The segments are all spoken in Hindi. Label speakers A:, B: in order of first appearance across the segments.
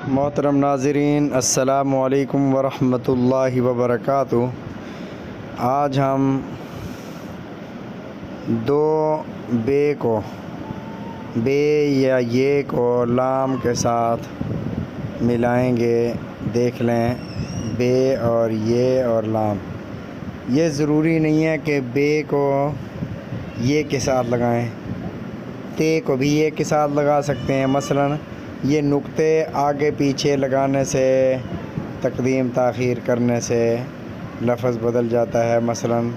A: मोहतरम नाज़रीन, अस्सलामु अलैकुम वरहमतुल्लाहि वबरकातुहू। आज हम दो बे या ये को लाम के साथ मिलाएंगे। देख लें, बे और ये और लाम। ये ज़रूरी नहीं है कि बे को ये के साथ लगाएं, ते को भी ये के साथ लगा सकते हैं। मसलन ये नुक्ते आगे पीछे लगाने से, तक़दीम ताख़ीर करने से लफ्ज़ बदल जाता है। मसलन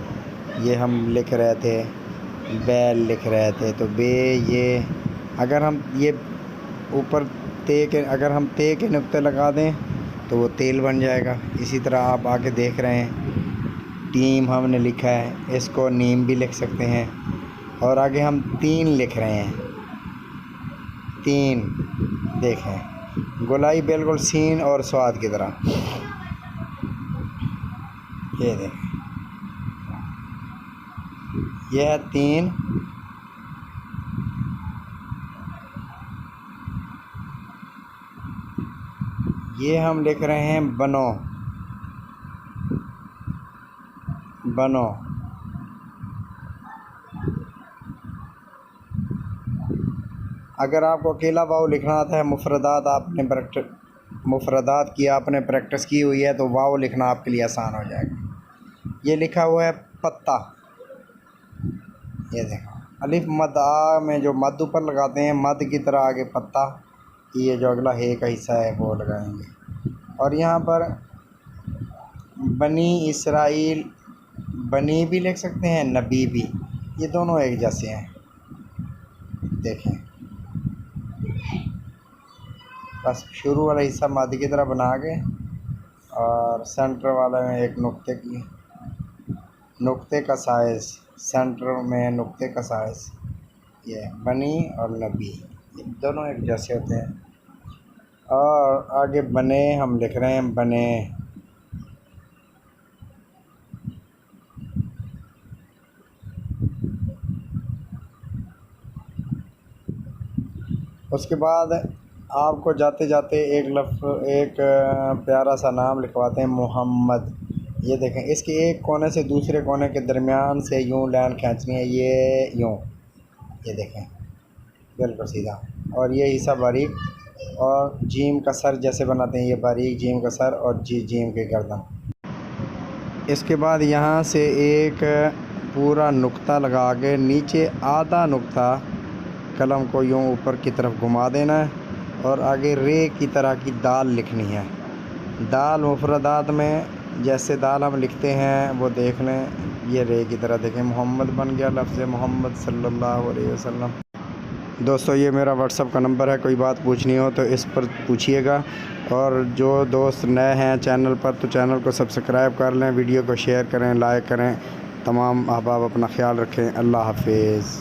A: ये हम लिख रहे थे, बैल लिख रहे थे, तो बे ये, अगर हम ये ऊपर अगर हम ते के नुक्ते लगा दें तो वो तेल बन जाएगा। इसी तरह आप आगे देख रहे हैं, टीम हमने लिखा है, इसको नीम भी लिख सकते हैं। और आगे हम तीन लिख रहे हैं, तीन। देखें, गोलाई बिल्कुल सीन और स्वाद की तरह। ये देखें, यह है तीन। ये हम लिख रहे हैं बनो, बनो। अगर आपको अकेला वाव लिखना आता है, मुफरदात की आपने प्रैक्टिस की हुई है, तो वाव लिखना आपके लिए आसान हो जाएगा। ये लिखा हुआ है पत्ता। ये देखो, अलिफ मद आ में जो मद ऊपर लगाते हैं, मद की तरह आगे पत्ता। ये जो अगला हे का हिस्सा है वो लगाएंगे। और यहाँ पर बनी इसराइल, बनी भी लिख सकते हैं, नबी भी, ये दोनों एक जैसे हैं। देखें, बस शुरू वाला हिस्सा मद की तरह बना के, और सेंटर वाले में एक नुक्ते का साइज़, सेंटर में नुक्ते का साइज़। ये बनी और नबी, ये दोनों एक जैसे होते हैं। और आगे बने हम लिख रहे हैं, बने। उसके बाद आपको जाते जाते एक प्यारा सा नाम लिखवाते हैं, मोहम्मद। ये देखें, इसके एक कोने से दूसरे कोने के दरमियान से यूं लाइन खींचनी है, ये यूं। ये देखें, बिल्कुल सीधा। और ये हिस्सा बारीक, और जीम का सर जैसे बनाते हैं, ये बारीक जीम का सर और जीम के गर्दन। इसके बाद यहाँ से एक पूरा नुक्ता लगा के नीचे आधा नुक्ता कलम को यूं ऊपर की तरफ घुमा देना है, और आगे रे की तरह की दाल लिखनी है। दाल मुफरदात में जैसे दाल हम लिखते हैं वो देख लें, ये रे की तरह। देखें, मोहम्मद बन गया लफ्ज़ मोहम्मद सल्लल्लाहु अलैहि वसल्लम। दोस्तों, ये मेरा व्हाट्सअप का नंबर है, कोई बात पूछनी हो तो इस पर पूछिएगा। और जो दोस्त नए हैं चैनल पर, तो चैनल को सब्सक्राइब कर लें, वीडियो को शेयर करें, लाइक करें। तमाम अहबाब अपना ख्याल रखें। अल्लाह हाफिज़।